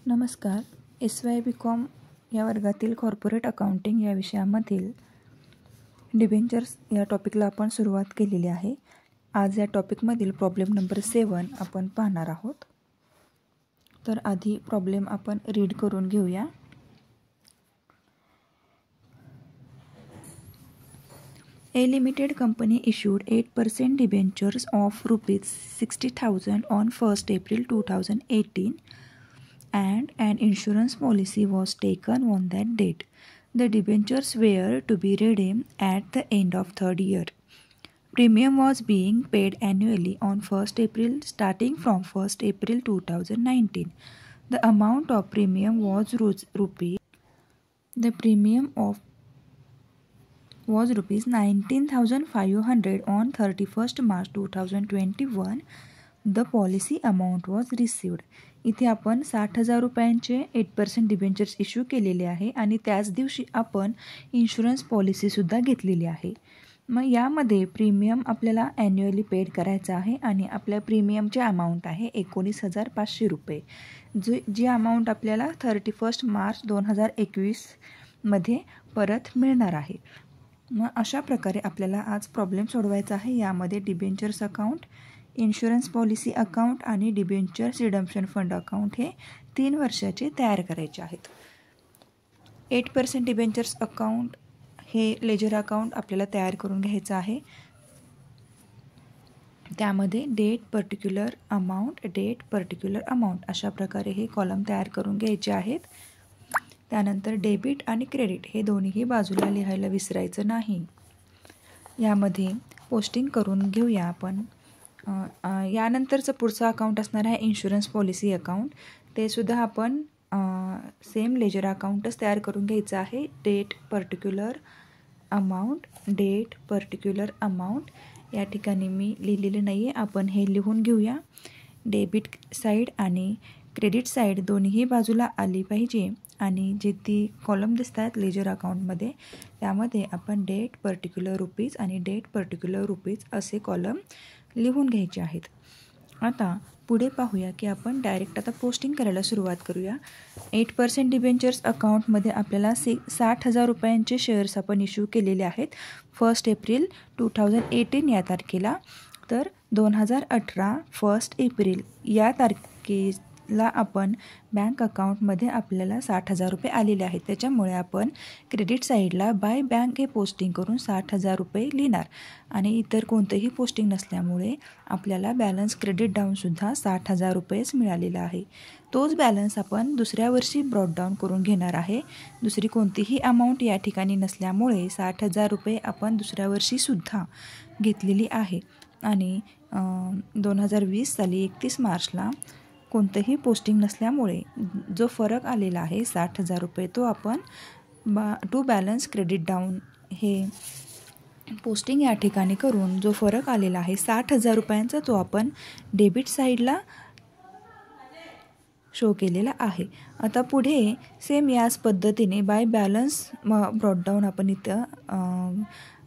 नमस्कार. SY BCom या वर्गातील कॉर्पोरेट अकाउंटिंग या विषयामधील डिबेंचर्स या टॉपिकला आपण सुरुवात केलेली आहे. आज या टॉपिकमधील प्रॉब्लेम नंबर 7 आपण पाहणार आहोत. तर आधी प्रॉब्लेम आपण रीड करून घेऊया. A limited company issued 8% debentures of ₹60,000 on 1st April 2018 and an insurance policy was taken on that date. The debentures were to be redeemed at the end of third year. Premium was being paid annually on 1st April starting from 1st April 2019. The amount of premium was rupees 19,500 on 31st March 2021. The policy amount was received. इथे आपण 60,000 रुपयांचे 8% debentures issue केलेले आहे आणि त्याच दिवशी आपण insurance पॉलिसीसुद्धा घेतलेली आहे. मग यामध्ये प्रीमियम आपल्याला ॲन्युअली पेड करायचं आहे आणि आपल्या प्रीमियमचे अमाऊंट आहे 19,500 रुपये, जी अमाऊंट आपल्याला 31 मार्च 2021 मध्ये परत मिळणार आहे. मग अशा प्रकारे आपल्याला आज प्रॉब्लेम सोडवायचा आहे. यामध्ये debentures account, insurance policy account आणि डिबेंचर्स रिडम्पशन फंड अकाउंट हे 3 वर्षाचे तयार करायचे आहेत. 8% डिबेंचर्स अकाउंट हे लेजर अकाउंट आपल्याला तयार करून घ्यायचं आहे. त्यामध्ये डेट पर्टिक्युलर अमाऊंट अशा प्रकारे हे कॉलम तयार करून घ्यायचे आहेत. त्यानंतर डेबिट आणि क्रेडिट हे दोन्हीही बाजूला लिहायला विसरायचं नाही. यामध्ये पोस्टिंग करून घेऊया आपण. यानंतरचं पुढचं अकाउंट असणार आहे इन्शुरन्स पॉलिसी अकाउंट. ते सुद्धा आपण सेम लेजर अकाउंटच तयार करून घ्यायचं आहे. डेट पर्टिक्युलर अमाऊंट या ठिकाणी मी लिहिलेलं नाही आहे, आपण हे लिहून घेऊया. डेबिट साईड आणि क्रेडिट साईड दोन्हीही बाजूला आली पाहिजे आणि जे ती कॉलम दिसतात लेजर अकाउंटमध्ये त्यामध्ये आपण डेट पर्टिक्युलर रुपीज आणि डेट पर्टिक्युलर रुपीज असे कॉलम लिहून घ्यायचे आहेत. आता पुढे पाहूया की आपण डायरेक्ट आता पोस्टिंग करायला सुरुवात करूया. 8% डिबेंचर्स अकाउंटमध्ये आपल्याला 60,000 रुपयांचे शेअर्स आपण इश्यू केलेले आहेत 1st एप्रिल 2018 या तारखेला. तर 2018 1st एप्रिल या तारखेला आपण बँक अकाउंटमध्ये आपल्याला 60,000 रुपये आलेले आहेत. त्याच्यामुळे आपण क्रेडिट साईडला बाय बँक हे पोस्टिंग करून 60,000 रुपये लिहिणार आणि इतर कोणतेही पोस्टिंग नसल्यामुळे आपल्याला बॅलन्स क्रेडिट डाऊनसुद्धा 60,000 रुपयेच मिळालेला आहे. तोच बॅलन्स आपण दुसऱ्या वर्षी ब्रॉड डाऊन करून घेणार आहे. दुसरी कोणतीही अमाऊंट या ठिकाणी नसल्यामुळे 60,000 रुपये आपण दुसऱ्या वर्षीसुद्धा घेतलेली आहे आणि 2020 साली 31 मार्चला कोणतंही पोस्टिंग नसल्यामुळे जो फरक आलेला आहे 60,000 रुपये तो आपण टू बॅलन्स क्रेडिट डाऊन हे पोस्टिंग या ठिकाणी करून जो फरक आलेला आहे 60,000 रुपयांचा तो आपण डेबिट साईडला शो केलेला आहे. आता पुढे सेम याच पद्धतीने बाय बॅलन्स ब्रॉड डाऊन आपण इथं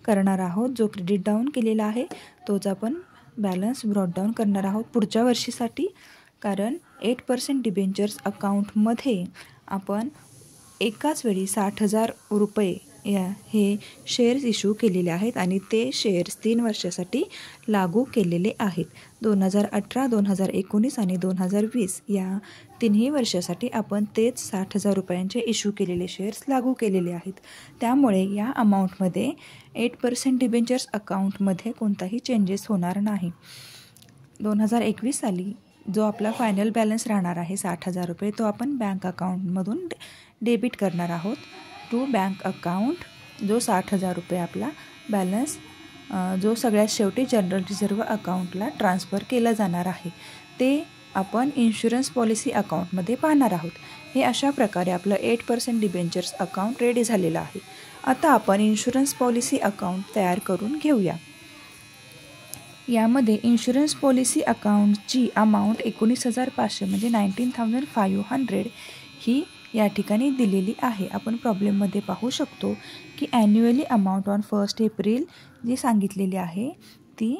करणार आहोत. जो क्रेडिट डाऊन केलेला आहे तोच आपण बॅलन्स ब्रॉड डाऊन करणार आहोत पुढच्या वर्षीसाठी. कारण 8% डिबेंचर्स अकाउंटमध्ये आपण एकाच वेळी 60,000 रुपये हे शेअर्स इश्यू केलेले आहेत आणि ते शेअर्स 3 वर्षासाठी लागू केलेले आहेत. 2018, 2019 आणि 2020 या 3ही वर्षासाठी आपण तेच 60,000 रुपयांचे इश्यू केलेले शेअर्स लागू केलेले आहेत. त्यामुळे या अमाऊंटमध्ये 8% डिबेंचर्स अकाउंटमध्ये कोणताही चेंजेस होणार नाही. 2021 साली जो आपला फायनल बॅलन्स राहणार आहे 60,000 रुपये तो आपण बँक अकाउंटमधून डेबिट करणार आहोत टू बँक अकाउंट. जो 60,000 रुपये आपला बॅलन्स जो सगळ्यात शेवटी जनरल रिझर्व्ह अकाउंटला ट्रान्सफर केला जाणार आहे ते आपण इन्शुरन्स पॉलिसी अकाउंटमध्ये पाहणार आहोत. हे अशा प्रकारे आपलं 8% डिबेंचर्स अकाउंट रेडी झालेलं आहे. आता आपण इन्शुरन्स पॉलिसी अकाउंट तयार करून घेऊया. यामध्ये इन्शुरन्स पॉलिसी अकाउंटची अमाऊंट 19,500 म्हणजे 19,500 ही या ठिकाणी दिलेली आहे. आपण प्रॉब्लेममध्ये पाहू शकतो की annually amount on 1st April जी सांगितलेली आहे ती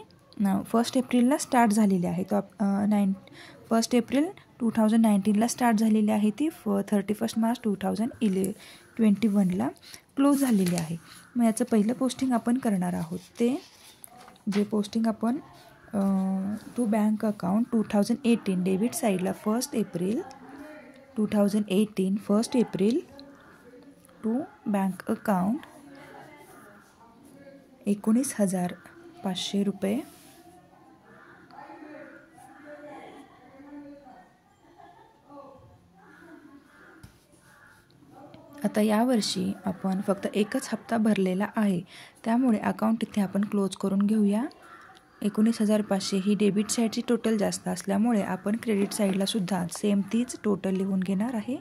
1st एप्रिलला स्टार्ट झालेली आहे. तो 1 एप्रिल 2019ला स्टार्ट झालेली आहे ती 31 मार्च 2021ला क्लोज झालेली आहे. मग याचं पहिलं पोस्टिंग आपण करणार आहोत ते जे पोस्टिंग आपण टू बँक अकाउंट 2018 डेबिट साईडला 1 April 2018 1 April to bank account 19,500 रुपये. आता यावर्षी आपण फक्त एकच हप्ता भरलेला आहे, त्यामुळे अकाउंट इथे आपण क्लोज करून घेऊया. 19,500 ही डेबिट साईडची टोटल जास्त असल्यामुळे आपण क्रेडिट साईडला सुद्धा सेम तीच टोटल लिहून घेणार आहे.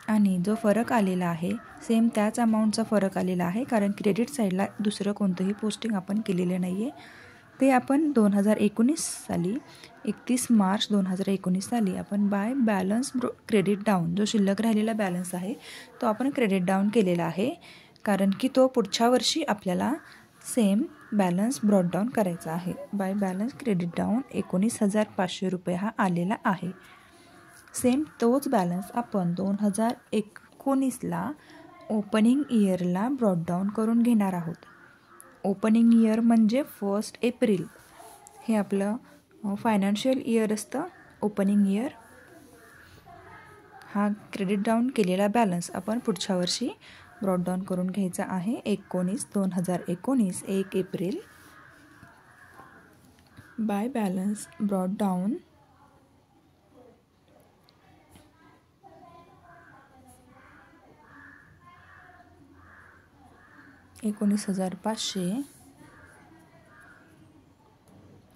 आणि जो फरक आलेला आहे सेम त्याच अमाऊंटचा फरक आलेला आहे, कारण क्रेडिट साईडला दुसरं कोणतंही पोस्टिंग आपण केलेलं नाही आहे. ते आपण 2019 साली 31 मार्च 2019 साली आपण बाय बॅलन्स क्रेडिट डाऊन जो शिल्लक राहिलेला बॅलन्स आहे तो आपण क्रेडिट डाऊन केलेला आहे, कारण की तो पुढच्या वर्षी आपल्याला सेम बॅलन्स ब्रॉट डाऊन करायचा आहे. बाय बॅलन्स क्रेडिट डाऊन 19,500 रुपये हा आलेला आहे. सेम तोच बॅलन्स आपण 2019ला ओपनिंग इयरला ब्रॉट डाऊन करून घेणार आहोत. ओपनिंग इयर म्हणजे 1 एप्रिल हे आपलं फायनान्शियल इयर असतं. ओपनिंग इयर हा क्रेडिट डाऊन केलेला बॅलन्स आपण पुढच्या वर्षी ब्रॉट डाऊन करून घ्यायचा आहे. 2019 1 April by balance brought down 19,500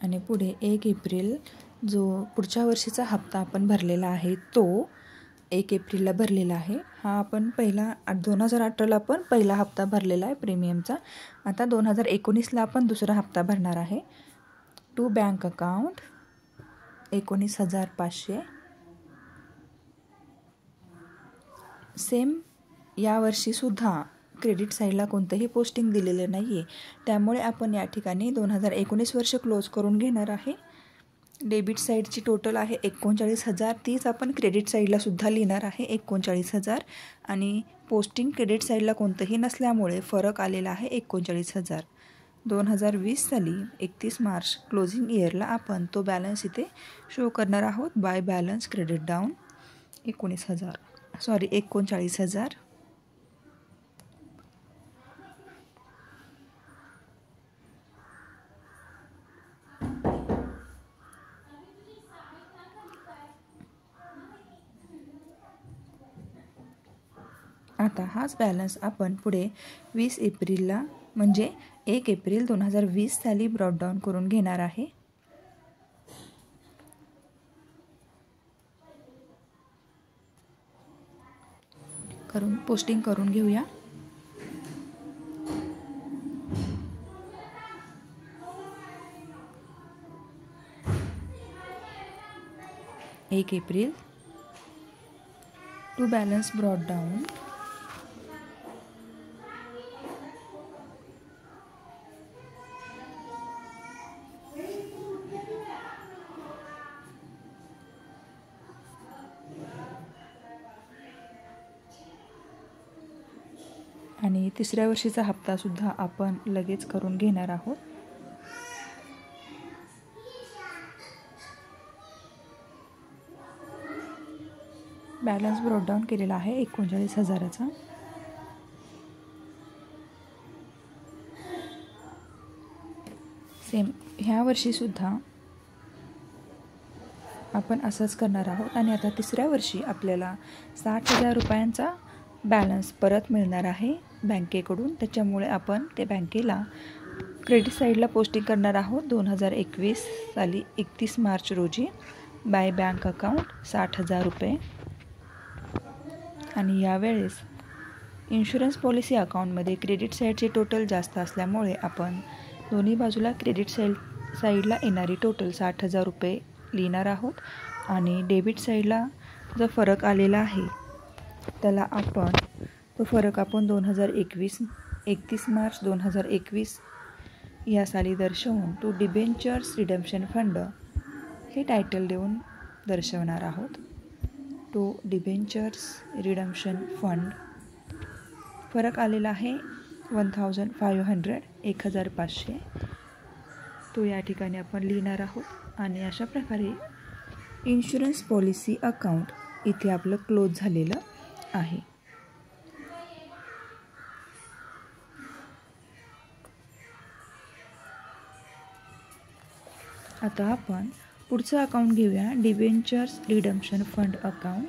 आणि पुढे 1 एप्रिल जो पुढच्या वर्षीचा हप्ता आपण भरलेला आहे तो 1 एप्रिलला भरलेला आहे. हा आपण पहिला 2018ला आपण पहिला हप्ता भरलेला आहे प्रीमियमचा. आता 2019ला आपण दुसरा हप्ता भरणार आहे. To bank account 19,500. सेम यावर्षीसुद्धा क्रेडिट साईडला कोणतंही पोस्टिंग दिलेलं नाही आहे, त्यामुळे आपण या ठिकाणी 2019 वर्ष क्लोज करून घेणार आहे. डेबिट साईडची टोटल आहे 39,000, तीच आपण क्रेडिट साईडला सुद्धा लिहिणार आहे 39,000. आणि पोस्टिंग क्रेडिट साईडला कोणतंही नसल्यामुळे फरक आलेला आहे 39,000. 2020 साली 31 मार्च क्लोजिंग इयरला आपण तो बॅलन्स इथे शो करणार आहोत. By balance credit down 39,000. आता हाच बॅलन्स आपण पुढे 20 एप्रिलला म्हणजे 1 एप्रिल 2020 साली ब्रॉट डाऊन करून घेणार आहे. पोस्टिंग करून घेऊया. एक April to balance brought down 3ऱ्या वर्षीचा हप्ता सुद्धा आपण लगेच करून घेणार आहोत. बॅलन्स ब्रॉट डाऊन केलेला आहे 39,000चा. सेम ह्या वर्षीसुद्धा आपण असंच करणार आहोत. आणि आता 3ऱ्या वर्षी आपल्याला 60,000 रुपयांचा बॅलन्स परत मिळणार आहे बँकेकडून. त्याच्यामुळे आपण ते बँकेला क्रेडिट साईडला पोस्टिंग करणार आहोत 2021 साली 31 मार्च रोजी. बाय बँक अकाउंट 60,000 रुपये. आणि यावेळेस इन्शुरन्स पॉलिसी अकाउंटमध्ये क्रेडिट साईडची टोटल जास्त असल्यामुळे आपण दोन्ही बाजूला क्रेडिट साईडला येणारी टोटल 60,000 रुपये लिहिणार आहोत. आणि डेबिट साईडला जो फरक आलेला आहे त्याला आपण तो फरक आपण 31 मार्च 2021 या साली दर्शवून तो डिबेंचर्स रिडम्पशन फंड हे टायटल देऊन दर्शवणार आहोत. तो डिबेंचर्स रिडम्शन फंड फरक आलेला आहे 1500 1500 तो या ठिकाणी आपण लिहिणार आहोत. आणि अशा प्रकारे इन्शुरन्स पॉलिसी अकाउंट इथे आपलं क्लोज झालेलं आहे. आता आपण पुढचं अकाउंट घेऊया, debentures redemption fund account.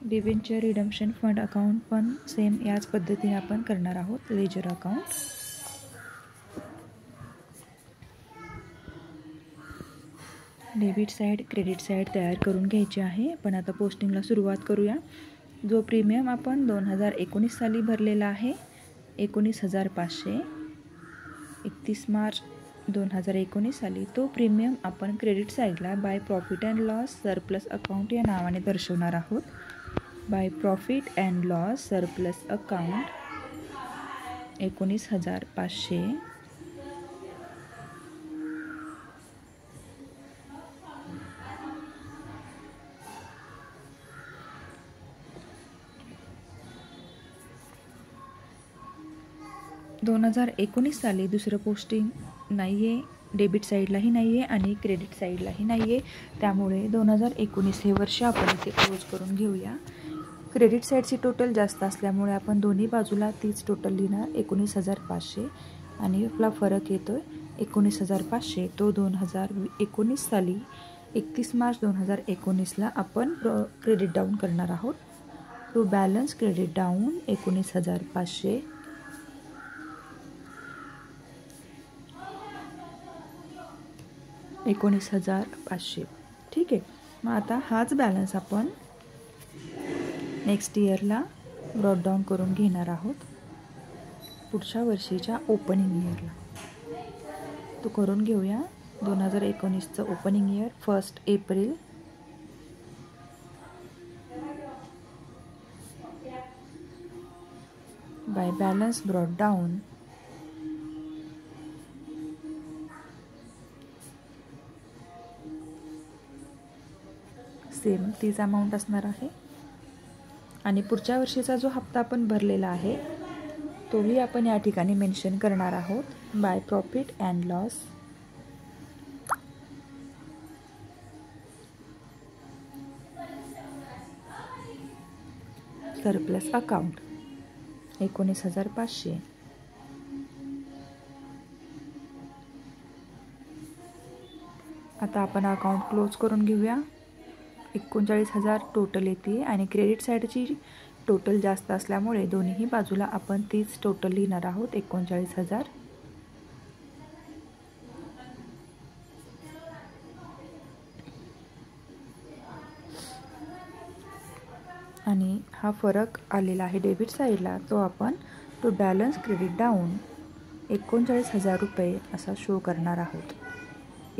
Debenture redemption fund account पण सेम याच पद्धतीने आपण करणार आहोत. Ledger account. Debit side credit side तयार करून घ्यायची आहे. पण आता पोस्टिंगला सुरुवात करूया. जो प्रीमियम आपण 2019 साली भरलेला आहे 19,500 31 मार्च 2019 साली, तो प्रीमियम आपण क्रेडिट साईडला by profit and loss surplus account या नावाने दर्शवणार आहोत. By profit and loss surplus account 19,500 2019 साली दुसरं पोस्टिंग नाही आहे, डेबिट साईडलाही नाही आहे आणि क्रेडिट साईडलाही नाही आहे. त्यामुळे 2019 हे वर्ष आपण इथे क्लोज करून घेऊया. क्रेडिट साईडची टोटल जास्त असल्यामुळे आपण दोन्ही बाजूला तीच टोटल लिहिणार 19,500 आणि आपला फरक येतो आहे 19,500. तो 2019 साली 31 मार्च 2019ला आपण क्रेडिट डाऊन करणार आहोत. To balance credit down 19,500 19,500. ठीक आहे. मग आता हाच बॅलन्स आपण नेक्स्ट इयरला ब्रॉड डाऊन करून घेणार आहोत पुढच्या वर्षीच्या ओपनिंग इयरला. तो करून घेऊया. 2019चं opening year 1 April by balance brought down same तीच अमाऊंट असणार आहे. आणि पुढच्या वर्षीचा जो हप्ता आपण भरलेला आहे तोही आपण या ठिकाणी मेन्शन करणार आहोत. By profit and loss surplus account 19,500. आता आपण अकाउंट क्लोज करून घेऊया. 39,000 टोटल येते आणि क्रेडिट साईडची टोटल जास्त असल्यामुळे दोन्ही बाजूला आपण तीच टोटल लिहिणार आहोत 39,000. आणि हा फरक आलेला आहे डेबिट साईडला, तो आपण टू बॅलन्स क्रेडिट डाऊन 39,000 रुपये असा शो करणार आहोत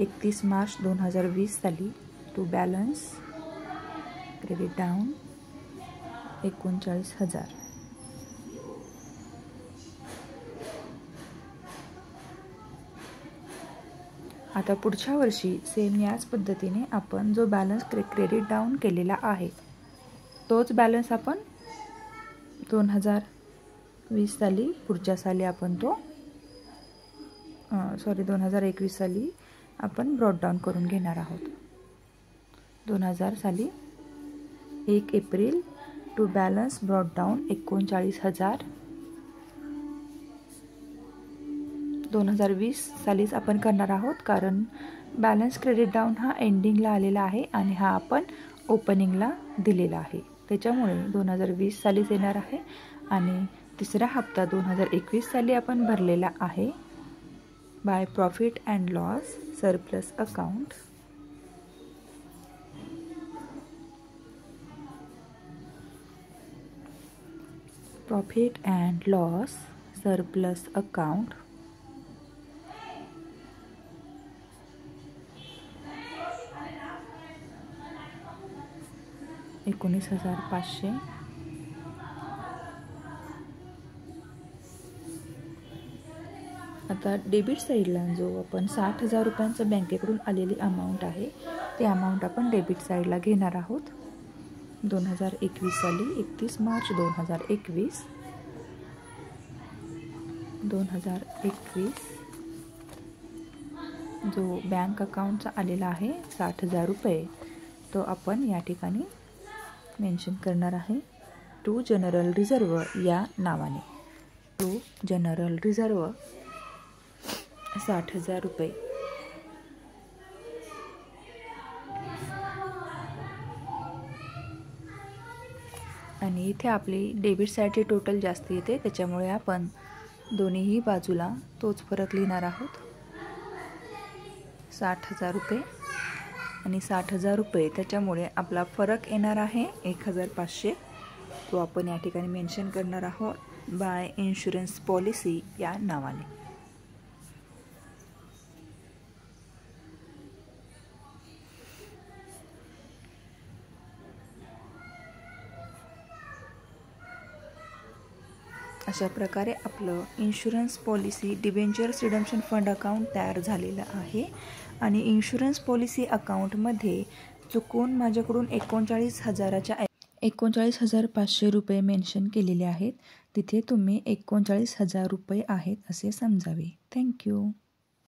31 मार्च 2020 साली. To balance credit down 39,000. आता पुढच्या वर्षी सेम याच पद्धतीने आपण जो बॅलन्स क्रेडिट डाऊन केलेला आहे तोच बॅलन्स आपण 2020 साली पुढच्या साली आपण तो 2021 साली आपण ब्रॉड डाऊन करून घेणार आहोत. 2000 साली 1 April to balance brought down 39,000. 2020 सालीच आपण करणार आहोत कारण बॅलन्स क्रेडिट डाऊन हा एंडिंगला आलेला आहे आणि हा आपण ओपनिंगला दिलेला आहे. त्याच्यामुळे 2020 सालीच येणार आहे. आणि तिसरा हप्ता 2021 साली आपण भरलेला आहे. By profit and loss surplus account profit and loss surplus account 19,500. आता डेबिट साईडला जो आपण 60,000 रुपयांचं बँकेकडून आलेली अमाऊंट आहे ते अमाऊंट आपण डेबिट साईडला घेणार आहोत. 2021 साली 31 मार्च 2021 जो बँक अकाउंटचा आलेला आहे 60,000 रुपये तो आपण या ठिकाणी मेन्शन करणार आहे. टू जनरल रिझर्व या नावाने. टू जनरल रिझर्व 60,000 रुपये. आणि इथे आपली डेबिट साईडची टोटल जास्त येते त्याच्यामुळे आपण दोन्हीही बाजूला तोच फरक लिहिणार आहोत. 60,000 रुपये आणि 60,000 रुपये त्याच्यामुळे आपला फरक येणार आहे 1,500. तो आपण या ठिकाणी मेन्शन करणार आहोत बाय इन्शुरन्स पॉलिसी या नावाने. अशा प्रकारे आपलं insurance policy debentures redemption fund account तयार झालेलं आहे. आणि इन्शुरन्स पॉलिसी अकाउंटमध्ये चुकून माझ्याकडून 39,500 रुपये मेन्शन केलेले आहेत. तिथे तुम्ही 39,000 रुपये आहेत असे समजावे. थँक्यू.